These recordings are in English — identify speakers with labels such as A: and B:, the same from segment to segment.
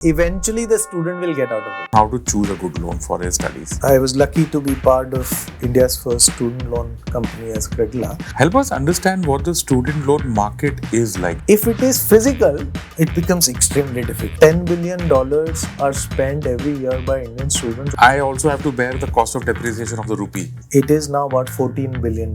A: Eventually, the student will get out of it.
B: How to choose a good loan for his studies.
A: I was lucky to be part of India's first student loan company as Credila.
B: Help us understand what the student loan market is like.
A: If it is physical, it becomes extremely difficult. $10 billion are spent every year by Indian students.
B: I also have to bear the cost of depreciation of the rupee.
A: It is now about $14 billion.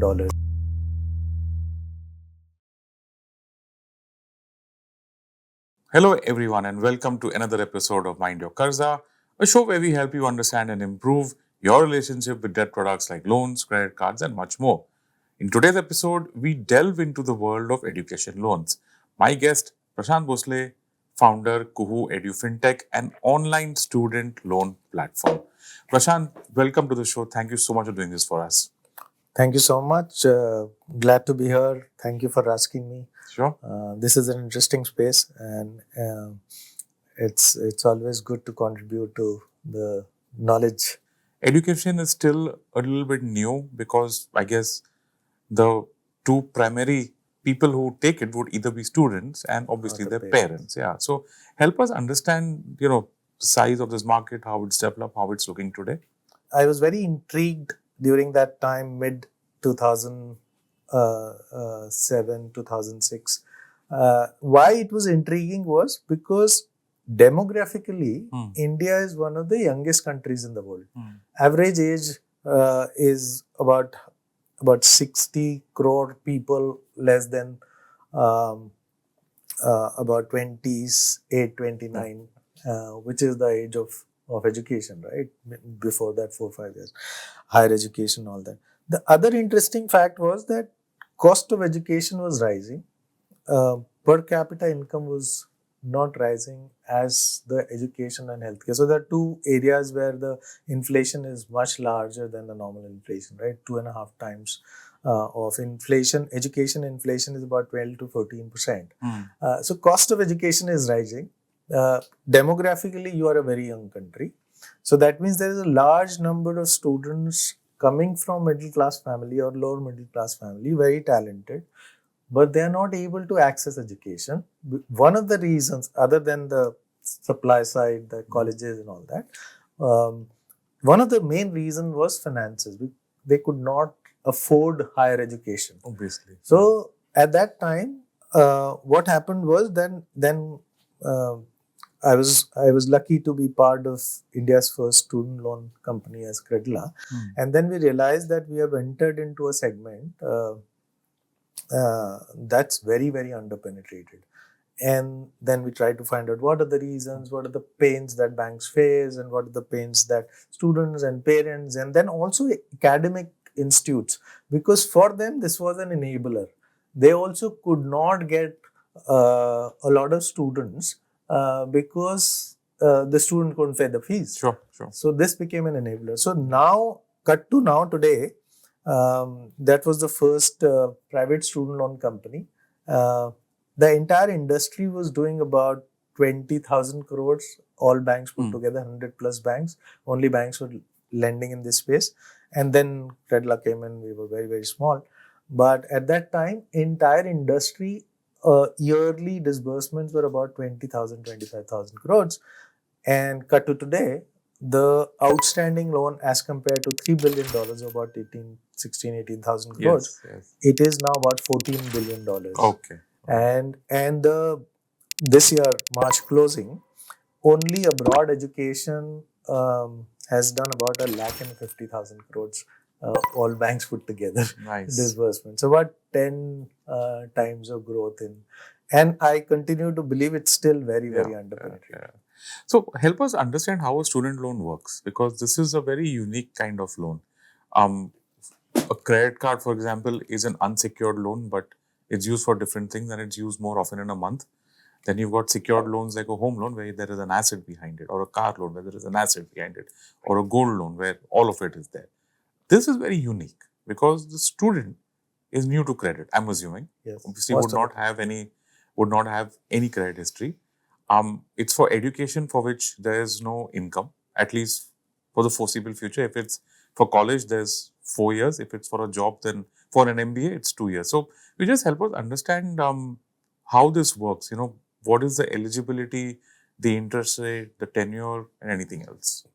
B: Hello everyone and welcome to another episode of Mind Your Karza, a show where we help you understand and improve your relationship with debt products like loans, credit cards and much more. In today's episode, we delve into the world of education loans. My guest, Prashant Bhonsle, founder, Kuhoo Edufintech, an online student loan platform. Prashant, welcome to the show. Thank you so much for doing this for us.
A: Thank you so much. Glad to be here. Thank you for asking me.
B: Sure.
A: This is an interesting space, and it's always good to contribute to the knowledge.
B: Education is still a little bit new because I guess the two primary people who take it would either be students and obviously their parents. Yeah. So help us understand, the size of this market, how it's developed, how it's looking today.
A: I was very intrigued during that time, mid 2007, 2006. Why it was intriguing was because demographically, India is one of the youngest countries in the world. Average age is about 60 crore people, less than about 28, 29, which is the age of education, right? Before that, 4-5 years, higher education, all that. The other interesting fact was that cost of education was rising. Per capita income was not rising as the education and healthcare. So there are two areas where the inflation is much larger than the normal inflation, right? 2.5 times of inflation. Education inflation is about 12 to 14%. So cost of education is rising. Demographically, you are a very young country. So that means there is a large number of students coming from middle class family or lower middle class family, very talented, but they are not able to access education. One of the reasons, other than the supply side, the colleges and all that, one of the main reasons was finances. They could not afford higher education.
B: Obviously.
A: So at that time, what happened was then I was lucky to be part of India's first student loan company as Credila, and then we realized that we have entered into a segment that's very, very underpenetrated. And then we tried to find out what are the reasons, what are the pains that banks face, and what are the pains that students and parents, and then also academic institutes, because for them this was an enabler. They also could not get a lot of students because the student couldn't pay the fees.
B: Sure.
A: So this became an enabler. So now, cut to now today, that was the first private student loan company. The entire industry was doing about 20,000 crores, all banks put together, 100 plus banks. Only banks were lending in this space. And then Credila came in, we were very, very small. But at that time, entire industry yearly disbursements were about 20,000, 25,000 crores. And cut to today, the outstanding loan as compared to $3 billion, about 18,000 crores, it is now about $14 billion.
B: Okay.
A: And this year, March closing, only abroad education has done about 150,000 crores, all banks put together.
B: Nice.
A: Disbursement. So about 10 times of growth in. And I continue to believe it's still very, very underpenetrated.
B: So help us understand how a student loan works, because this is a very unique kind of loan. A credit card, for example, is an unsecured loan, but it's used for different things and it's used more often in a month. Then you've got secured loans like a home loan where there is an asset behind it, or a car loan where there is an asset behind it, or a gold loan where all of it is there. This is very unique because the student is new to credit, I'm assuming.
A: Yes.
B: Obviously would not have any credit history. It's for education for which there is no income, at least for the foreseeable future. If it's for college, there's 4 years. If it's for a job, then for an MBA, it's 2 years. So we just help us understand how this works. What is the eligibility the interest rate, the tenure, and anything else?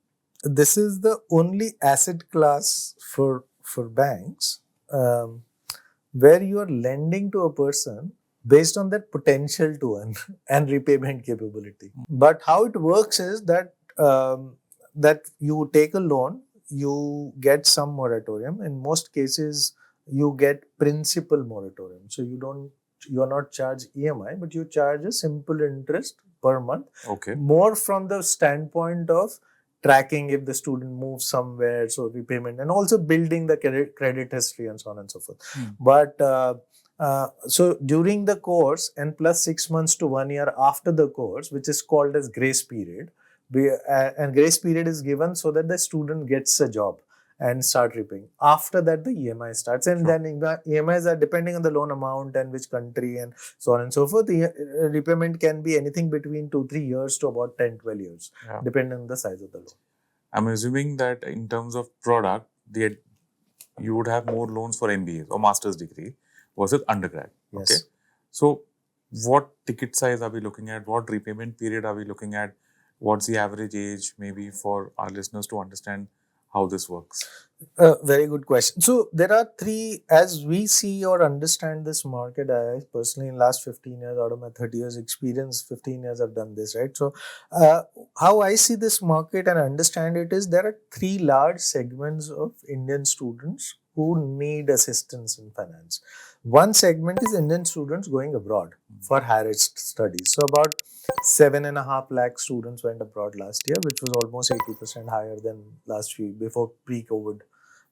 A: This is the only asset class for banks where you are lending to a person based on their potential to earn and repayment capability. But how it works is that that you take a loan, you get some moratorium. In most cases, you get principal moratorium. So you are not charged EMI, but you charge a simple interest per month.
B: Okay.
A: More from the standpoint of tracking if the student moves somewhere, so repayment, and also building the credit history and so on and so forth. But so during the course and plus 6 months to 1 year after the course, which is called as grace period, and grace period is given so that the student gets a job and start repaying. After that, the EMI starts, and then the EMIs are depending on the loan amount and which country and so on and so forth. The repayment can be anything between 2-3 years to about 10-12 years, depending on the size of the loan.
B: I'm assuming that in terms of product, you would have more loans for MBAs or master's degree versus undergrad.
A: Yes.
B: Okay. So, what ticket size are we looking at? What repayment period are we looking at? What's the average age, maybe for our listeners to understand how this works?
A: Very good question. So there are three, as we see or understand this market. I personally, in last 15 years, out of my 30 years experience, 15 years I've done this, right? So how I see this market and understand it is there are three large segments of Indian students who need assistance in finance. One segment is Indian students going abroad for higher studies. So about 7.5 lakh students went abroad last year, which was almost 80% higher than last year before pre-COVID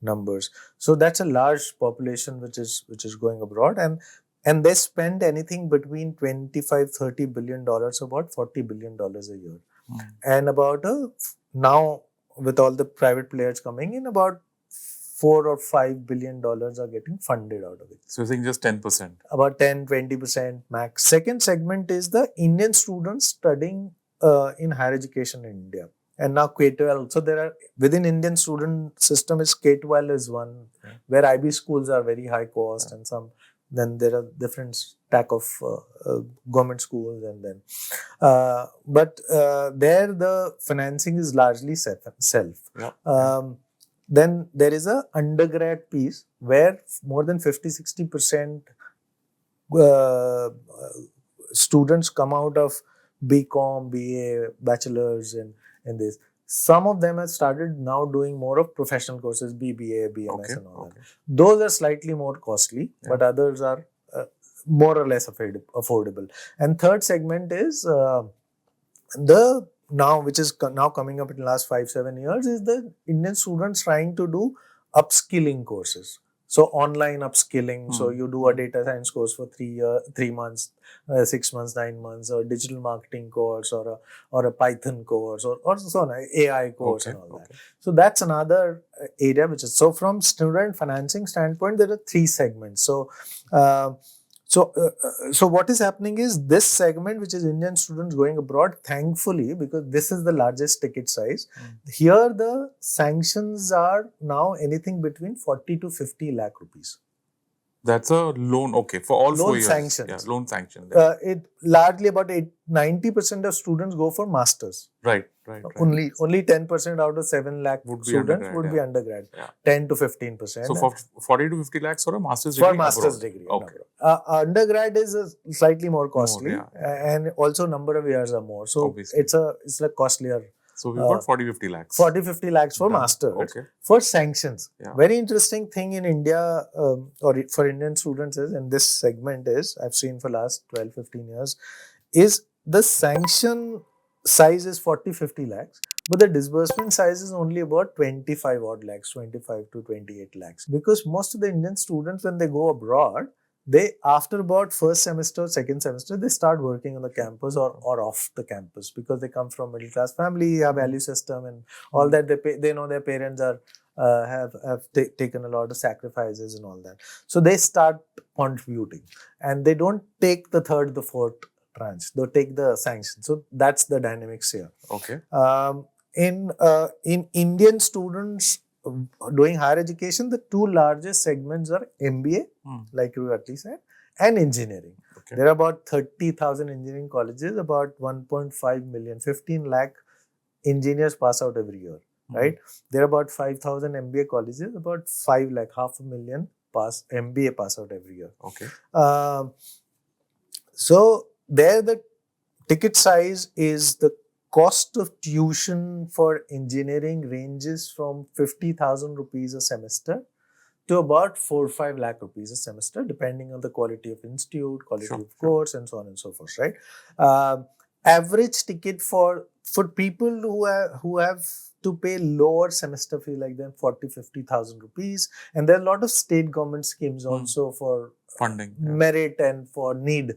A: numbers. So that's a large population which is going abroad, and they spend anything between 25-30 billion dollars, about $40 billion a year, and about now with all the private players coming in, about $4 or $5 billion are getting funded out of it.
B: So you're saying just 10%?
A: About 10-20% max. Second segment is the Indian students studying in higher education in India. And now K-12. So there are, within Indian student system is K-12 is one, where IB schools are very high cost, and then there are different stack of government schools, and then but there the financing is largely self. Then there is a undergrad piece where more than 50-60% students come out of BCom, BA, bachelors in this. Some of them have started now doing more of professional courses, BBA, BMS and all that. Those are slightly more costly, but others are more or less affordable. And third segment is which is now coming up in the last 5-7 years, is the Indian students trying to do upskilling courses. So online upskilling. So you do a data science course for 3 months, 6 months, 9 months, or digital marketing course, or a Python course, or so on, AI course and all that. So that's another area which is, so from student financing standpoint, there are three segments. So what is happening is this segment, which is Indian students going abroad, thankfully, because this is the largest ticket size, here the sanctions are now anything between 40-50 lakh rupees.
B: That's a loan, for all 4 years.
A: Sanctions.
B: Yeah, loan sanction.
A: It largely about 90% of students go for masters.
B: Right.
A: Only 10% out of 7 lakh students would be undergrad. 10-15%.
B: So for 40-50 lakhs for a master's degree?
A: For master's degree. Undergrad is slightly more costly, and also number of years are more. So it's a costlier.
B: So we've got 40-50 lakhs.
A: 40-50 lakhs for masters. For sanctions. Very interesting thing in India, or for Indian students is, in this segment is, I've seen for last 12-15 years, is the sanction size is 40-50 lakhs, but the disbursement size is only about 25 odd lakhs, 25-28 lakhs. Because most of the Indian students, when they go abroad, they, after about first semester, second semester, they start working on the campus or off the campus, because they come from middle class family, have value system and all that. They know their parents are have taken a lot of sacrifices and all that. So they start contributing, and they don't take the third, the fourth tranche. They take the sanction. So that's the dynamics here. In Indian students doing higher education, the two largest segments are MBA, like you rightly said, and engineering.
B: Okay.
A: There are about 30,000 engineering colleges, about 1.5 million, 15 lakh engineers pass out every year, right? There are about 5,000 MBA colleges, about 5 lakh, half a million MBA pass out every year.
B: Okay.
A: So there the ticket size is the cost of tuition for engineering ranges from 50,000 rupees a semester to about 4-5 lakh rupees a semester, depending on the quality of institute, quality of course, and so on and so forth, right? Average ticket for people who have to pay lower semester fee, like them 40-50,000 rupees, and there are a lot of state government schemes also for
B: funding,
A: merit and for need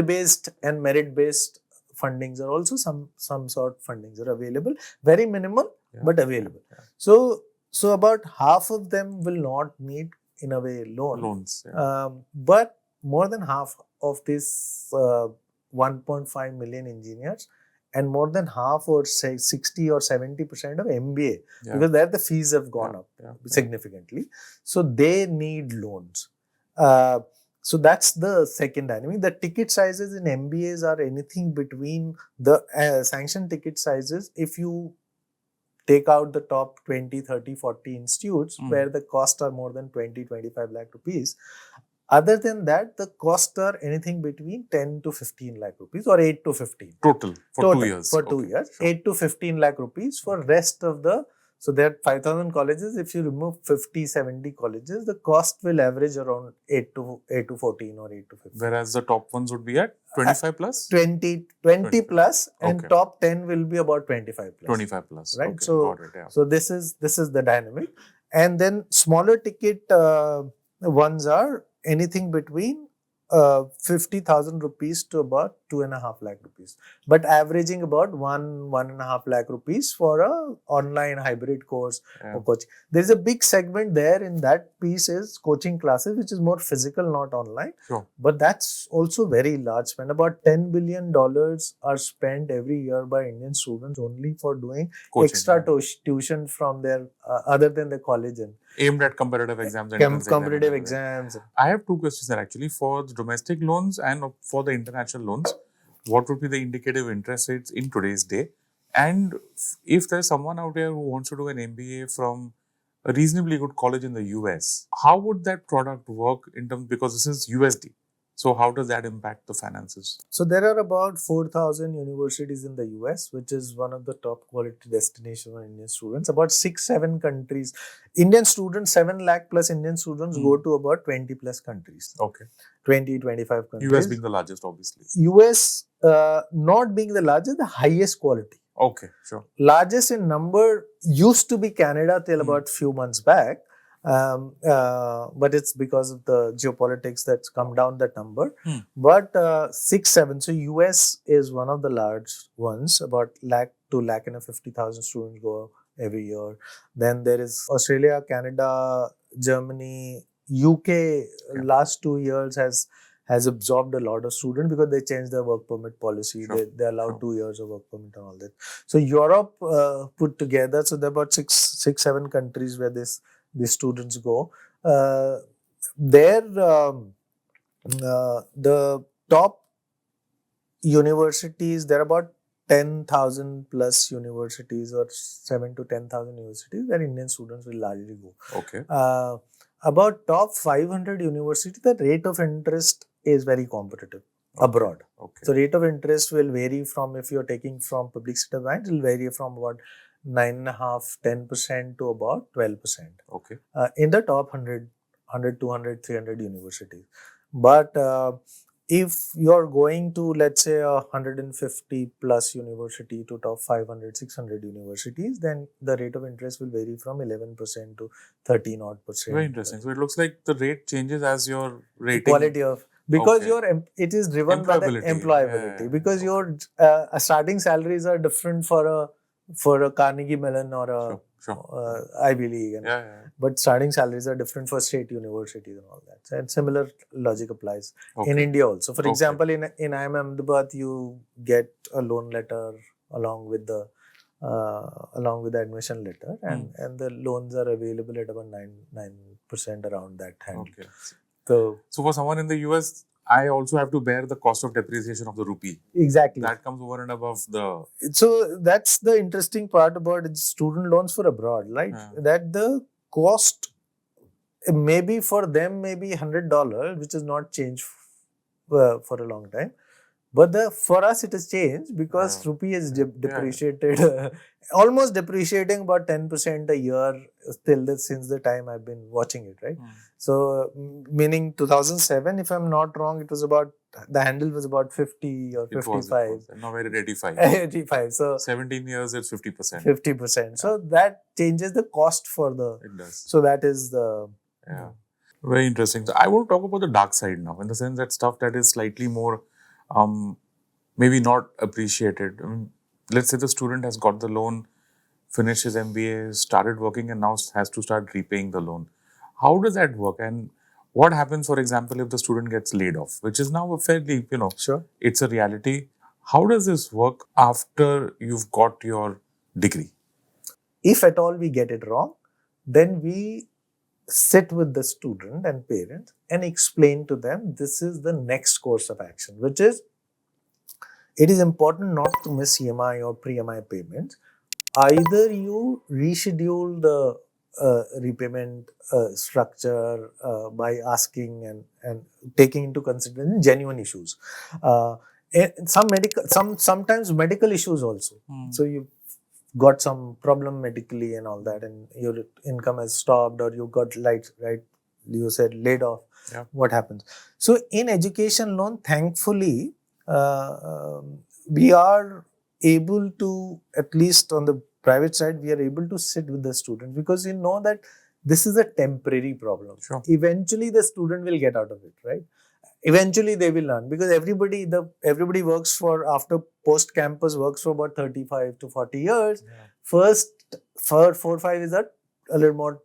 A: based and merit based fundings are also some sort of fundings are available, very minimal but available. So about half of them will not need, in a way, loans. But more than half of this 1.5 million engineers and more than half, or say 60 or 70% of MBA, because there the fees have gone up significantly. So they need loans. So that's the second dynamic. The ticket sizes in MBAs are anything between the sanctioned ticket sizes. If you take out the top 20, 30, 40 institutes where the costs are more than 20-25 lakh rupees. Other than that, the costs are anything between 10 to 15 lakh rupees or 8 to 15.
B: Total for 2 years.
A: For 2 years. Sure. 8 to 15 lakh rupees for rest of the. So there are 5,000 colleges. If you remove 50, 70 colleges, the cost will average around 8 to 14 or 8 to 15.
B: Whereas the top ones would be at 25 plus?
A: 20 plus, and top 10 will be about 25 plus.
B: 25 plus.
A: Right.
B: Okay.
A: So,
B: got it,
A: so this is the dynamic. And then smaller ticket ones are anything between 50,000 rupees to about 2.5 lakh rupees, but averaging about 1.5 lakh rupees for a online hybrid course or coaching. There is a big segment there in that piece is coaching classes, which is more physical, not online.
B: Sure.
A: But that's also very large spend. About $10 billion are spent every year by Indian students only for doing coaching, extra tuition from their other than the college and
B: aimed at competitive exams.
A: Competitive exams.
B: I have two questions there actually. For the domestic loans and for the international loans, what would be the indicative interest rates in today's day? And if there's someone out there who wants to do an MBA from a reasonably good college in the US, how would that product work in terms, because this is USD? So how does that impact the finances?
A: So there are about 4,000 universities in the US, which is one of the top quality destinations for Indian students. About 6-7 countries. Indian students, 7 lakh plus Indian students go to about 20 plus countries.
B: Okay.
A: 20-25 countries.
B: US being the largest, obviously.
A: US not being the largest, the highest quality.
B: Okay, sure.
A: Largest in number used to be Canada till about few months back. But it's because of the geopolitics that's come down that number. But 6-7. So US is one of the large ones. About lakh to lakh and 50,000 students go every year. Then there is Australia, Canada, Germany, UK. Last 2 years has absorbed a lot of students because they changed their work permit policy. Sure. They allowed 2 years of work permit and all that. So Europe put together. So there are about 6-7 countries where the students go. The top universities, there are about 10,000 plus universities or 7 to 10,000 universities where Indian students will largely go.
B: Okay.
A: About top 500 universities, the rate of interest is very competitive abroad.
B: Okay.
A: So rate of interest will vary from, if you're taking from public sector banks, it will vary from about 9.5-10% to about 12%.
B: Okay.
A: In the top 100, 200, 300 universities. But if you're going to, let's say, 150 plus university to top 500, 600 universities, then the rate of interest will vary from 11% to 13 odd percent.
B: Very interesting. So it looks like the rate changes as your rating.
A: Quality of, because it is driven by the employability. Because your starting salaries are different for a Carnegie Mellon or a Ivy League. But starting salaries are different for state universities and all that. And similar logic applies in India also. For example, in IIM Ahmedabad, you get a loan letter along with the admission letter, and the loans are available at about 9% around that hand.
B: So for someone in the US, I also have to bear the cost of depreciation of the rupee.
A: Exactly.
B: That comes over and above the.
A: So that's the interesting part about student loans for abroad, right?
B: Yeah.
A: That the cost maybe for them maybe $100, which is not changed for a long time. But for us it has changed because rupee is depreciated, almost depreciating about 10% a year since the time I've been watching it, right? So meaning 2007, if I'm not wrong, it was about, the handle was about 50 or 55.
B: It was. Now we're at 85.
A: 85. So
B: 17 years, it's 50%.
A: 50%. So that changes the cost for the.
B: It does.
A: So that is the.
B: Yeah. Very interesting. So I want to talk about the dark side now, in the sense that stuff that is slightly more maybe not appreciated. I mean, let's say the student has got the loan, finished his MBA, started working, and now has to start repaying the loan. How does that work? And what happens, for example, if the student gets laid off, which is now a fairly,
A: Sure.
B: It's a reality. How does this work after you've got your degree?
A: If at all we get it wrong, then we sit with the student and parents and explain to them this is the next course of action, which is, it is important not to miss EMI or pre-EMI payments. Either you reschedule the repayment structure by asking and taking into consideration genuine issues. Sometimes medical issues also. So you got some problem medically and all that, and your income has stopped, or you got you said laid off.
B: Yeah.
A: What happens? So in education loan, thankfully, we are able to, at least on the private side, we are able to sit with the student, because you know that this is a temporary problem.
B: Sure.
A: Eventually the student will get out of it, right? Eventually they will learn, because everybody works for, after post campus, works for about 35 to 40 years.
B: Yeah.
A: First for 4 or 5 is a little more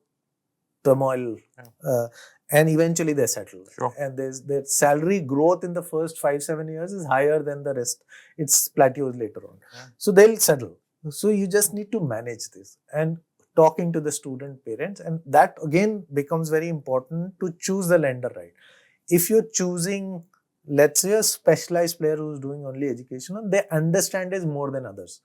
A: turmoil.
B: Yeah.
A: And eventually they settle.
B: Sure.
A: And their salary growth in the first 5-7 years is higher than the rest. It's plateaus later on.
B: Yeah.
A: So they'll settle. So you just need to manage this and talking to the student parents. And that again becomes very important to choose the lender right. If you're choosing, let's say, a specialized player who's doing only education, they understand it more than others.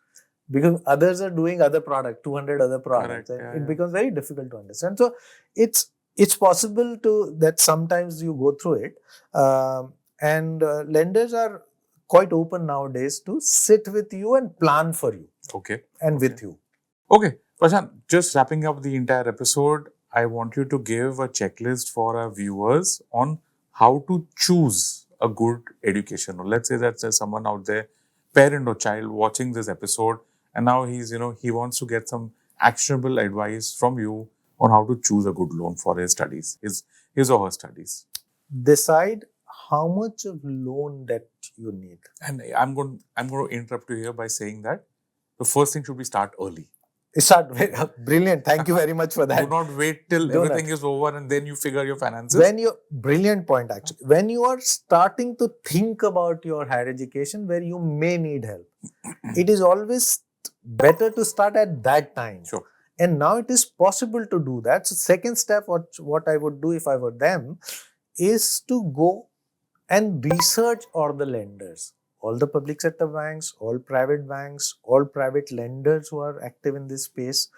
A: Because others are doing other product, 200 other products.
B: Correct.
A: And it becomes very difficult to understand. So it's possible that sometimes you go through it. And lenders are quite open nowadays to sit with you and plan for you.
B: Okay.
A: And with you.
B: Okay. Prashant, just wrapping up the entire episode, I want you to give a checklist for our viewers on how to choose a good education. Or let's say that there's someone out there, parent or child, watching this episode, and now he's, he wants to get some actionable advice from you on how to choose a good loan for his studies, his or her studies.
A: Decide how much of loan that you need.
B: And I'm going to interrupt you here by saying that the first thing should be start early.
A: Brilliant. Thank you very much for that.
B: Do not wait till everything is over and then you figure your finances.
A: Brilliant point actually. When you are starting to think about your higher education where you may need help, it is always better to start at that time.
B: Sure.
A: And now it is possible to do that. So second step, what I would do if I were them, is to go and research all the lenders. All the public sector banks, all private lenders who are active in this space.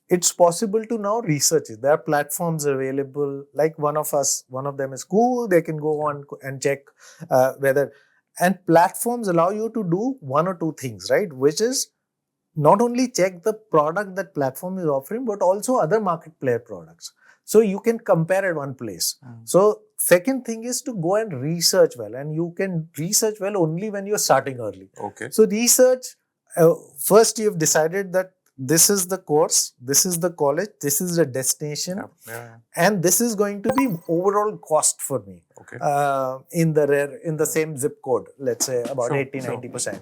A: It's possible to now research it. There are platforms available, like one of them is Kuhoo. They can go on and check whether, and platforms allow you to do one or two things, right? Which is not only check the product that platform is offering, but also other market player products. So you can compare at one place. So second thing is to go and research well, and you can research well only when you're starting early.
B: Okay.
A: So research, first you've decided that this is the course, this is the college, this is the destination, and this is going to be overall cost for me.
B: Okay.
A: In the same zip code, let's say about 80-90%.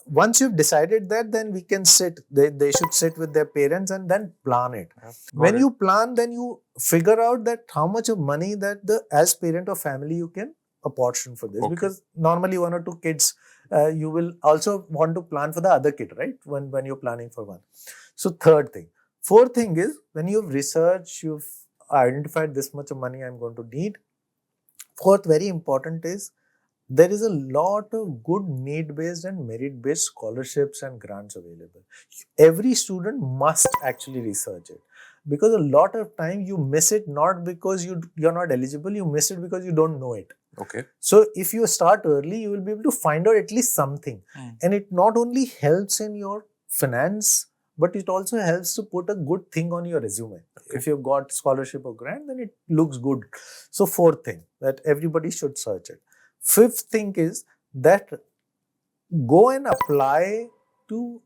A: Once you've decided that, then we can they should sit with their parents and then plan it. When you plan, then you figure out that how much of money that as parent or family you can apportion for this. Because normally 1 or 2 kids, you will also want to plan for the other kid, right? When you're planning for one. So third thing. Fourth thing is, when you've researched, you've identified this much of money I'm going to need. Fourth, very important is there is a lot of good need-based and merit-based scholarships and grants available. Every student must actually research it, because a lot of time you miss it not because you're not eligible, you miss it because you don't know it.
B: Okay.
A: So if you start early, you will be able to find out at least something. And it not only helps in your finance, but it also helps to put a good thing on your resume.
B: Okay.
A: If you've got scholarship or grant, then it looks good. So fourth thing, that everybody should search it. Fifth thing is that go and apply to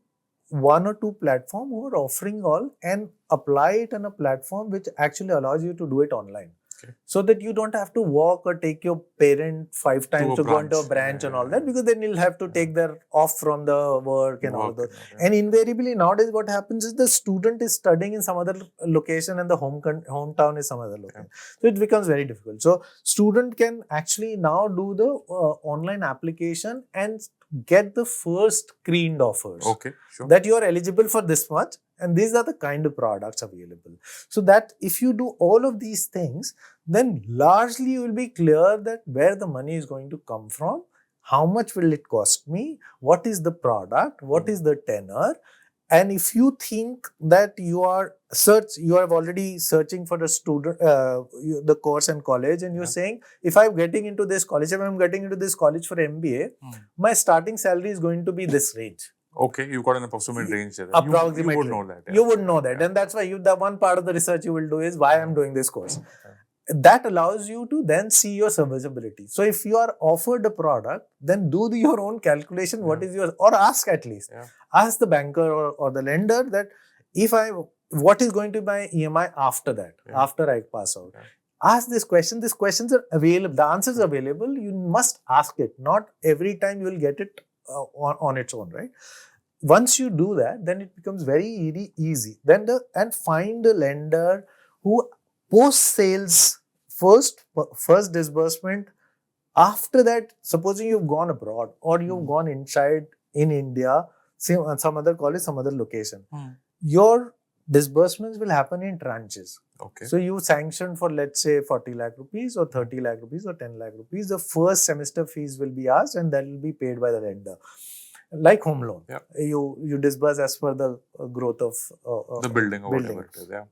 A: one or two platform who are offering all, and apply it on a platform which actually allows you to do it online.
B: Okay.
A: So that you don't have to walk or take your parent 5 times to go into a branch and all that, because then you'll have to take their off from the work and all of those. And invariably nowadays what happens is the student is studying in some other location and the hometown is some other location. So it becomes very difficult. So student can actually now do the online application and get the first screened offers.
B: Okay, sure.
A: That you are eligible for this much, and these are the kind of products available. So that if you do all of these things, then largely you will be clear that where the money is going to come from, how much will it cost me, what is the product, what is the tenor. And if you think that you are already searching for a student, the course and college, and you're saying, if I'm getting into this college, if I'm getting into this college for MBA, my starting salary is going to be this range.
B: Okay, you got an approximate range there.
A: Approximately.
B: You would know that. Yeah.
A: You would know that. And that's why the one part of the research you will do is why I'm doing this course. That allows you to then see your serviceability. So if you are offered a product, then do your own calculation. What is your, or ask at least. Ask the banker or the lender that what is going to be my EMI after that, after I pass out. Ask this question. These questions are available. The answers are available. You must ask it. Not every time you will get it on its own, right? Once you do that, then it becomes very easy. Then find a lender who post sales first disbursement. After that, supposing you've gone abroad or you've gone inside in India, some other college, some other location, your disbursements will happen in tranches.
B: Okay.
A: So you sanction for, let's say, 40 lakh rupees or 30 lakh rupees or 10 lakh rupees. The first semester fees will be asked and that will be paid by the lender. Like home loan.
B: Yeah.
A: You disburse as per the growth of
B: the building or whatever it is. Yeah.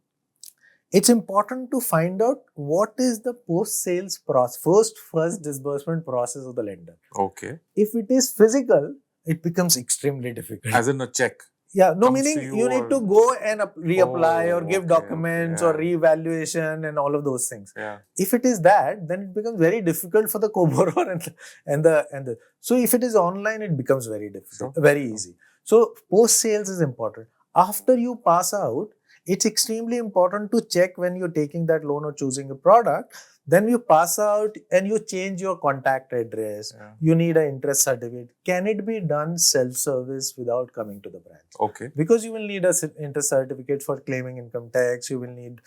A: It's important to find out what is the post-sales process, first disbursement process of the lender.
B: Okay.
A: If it is physical, it becomes extremely difficult.
B: As in a check.
A: Yeah, no, meaning you need to go and reapply or give documents or reevaluation and all of those things.
B: Yeah.
A: If it is that, then it becomes very difficult for the co-borrower and the. So if it is online, it becomes very difficult, very easy. So post sales is important. After you pass out, it's extremely important to check when you're taking that loan or choosing a product. Then you pass out and you change your contact address. Yeah. You need an interest certificate. Can it be done self-service without coming to the branch?
B: Okay.
A: Because you will need an interest certificate for claiming income tax. You will need,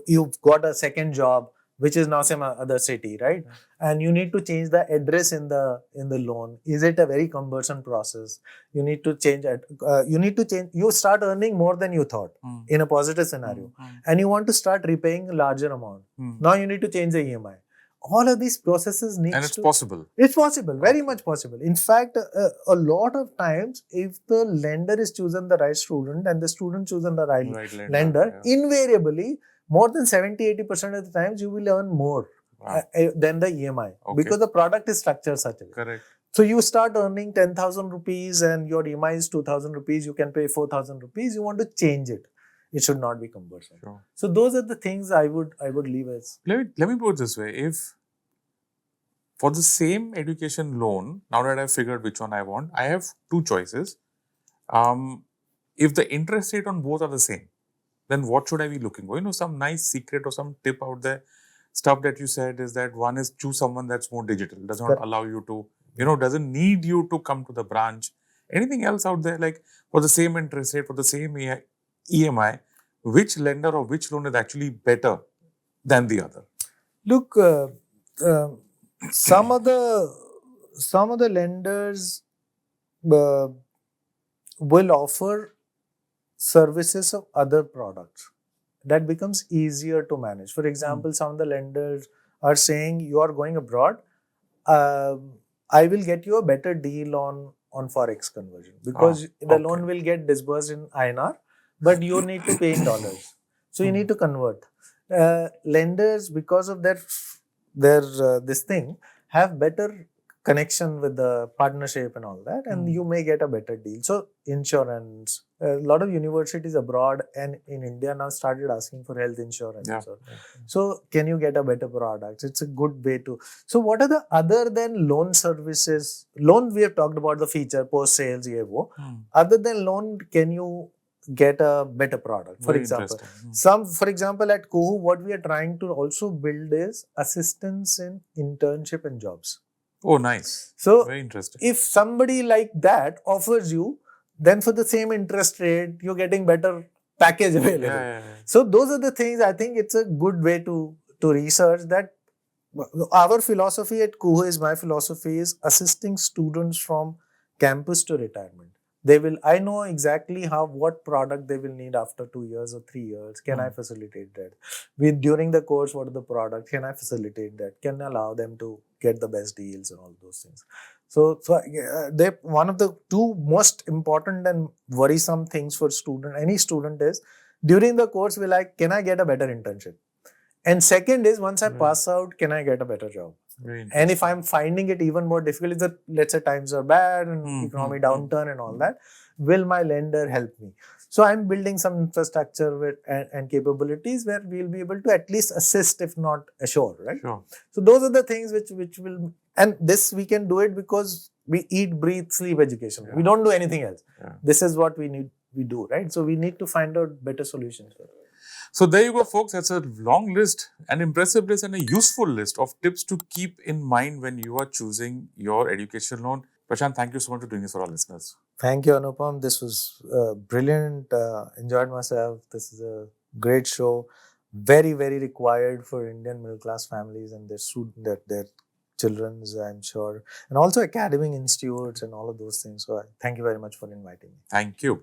A: you've got a second job, which is now some other city, right? Yeah. And you need to change the address in the loan. Is it a very cumbersome process? You need to change it. You start earning more than you thought in a positive scenario. And you want to start repaying a larger amount. Now you need to change the EMI. All of these processes need
B: And it's possible.
A: It's possible, very much possible. In fact, a lot of times, if the lender is chosen the right student and the student chosen the right lender, invariably, more than 70-80% of the times, you will earn more than the EMI because the product is structured such a way.
B: Correct.
A: So you start earning 10,000 rupees and your EMI is 2,000 rupees, you can pay 4,000 rupees, you want to change it. It should not be cumbersome.
B: Sure.
A: So those are the things I would leave as.
B: Let me put it this way. If for the same education loan, now that I've figured which one I want, I have two choices. If the interest rate on both are the same, then what should I be looking for? Some nice secret or some tip out there. Stuff that you said is that one is choose someone that's more digital, does not allow you to, doesn't need you to come to the branch. Anything else out there, like for the same interest rate, for the same EMI, which lender or which loan is actually better than the other?
A: Look, some of the lenders will offer services of other products that becomes easier to manage. For example, some of the lenders are saying you are going abroad, I will get you a better deal on forex conversion, because the
B: okay.
A: loan will get disbursed in INR, but you need to pay in dollars. So you need to convert. Lenders, because of their this thing, have better connection with the partnership and all that, and you may get a better deal. So insurance, a lot of universities abroad and in India now started asking for health insurance.
B: Yeah.
A: So can you get a better product? It's a good way to. So what are the other than loan services? Loan, we have talked about the feature, post sales, ye wo. Other than loan, can you get a better product? For
B: Very
A: example,
B: interesting.
A: for example, at Kuhoo, what we are trying to also build is assistance in internship and jobs.
B: Oh, nice.
A: So
B: Very interesting.
A: if somebody like that offers you, then for the same interest rate, you're getting better package available.
B: Yeah.
A: So those are the things. I think it's a good way to research that. Our philosophy at Kuhoo is, my philosophy is assisting students from campus to retirement. I know exactly what product they will need after 2 years or 3 years. Can I facilitate that? During the course, what are the products? Can I facilitate that? Can I allow them to get the best deals and all those things? So one of the two most important and worrisome things for any student is, during the course, can I get a better internship? And second is, once I pass out, can I get a better job? And if I'm finding it even more difficult, let's say times are bad and economic downturn and all that, will my lender help me? So I'm building some infrastructure and capabilities where we'll be able to at least assist, if not assure, right?
B: Sure.
A: So those are the things which will, and this we can do it because we eat, breathe, sleep education. We don't do anything else. This is what we do, right? So we need to find out better solutions for it.
B: So there you go, folks. That's a long list, an impressive list, and a useful list of tips to keep in mind when you are choosing your education loan. Prashant, thank you so much for doing this for our listeners.
A: Thank you, Anupam. This was brilliant. Enjoyed myself. This is a great show. Very, very required for Indian middle class families and their children's, I'm sure, and also academic institutes and all of those things. So thank you very much for inviting me.
B: Thank you.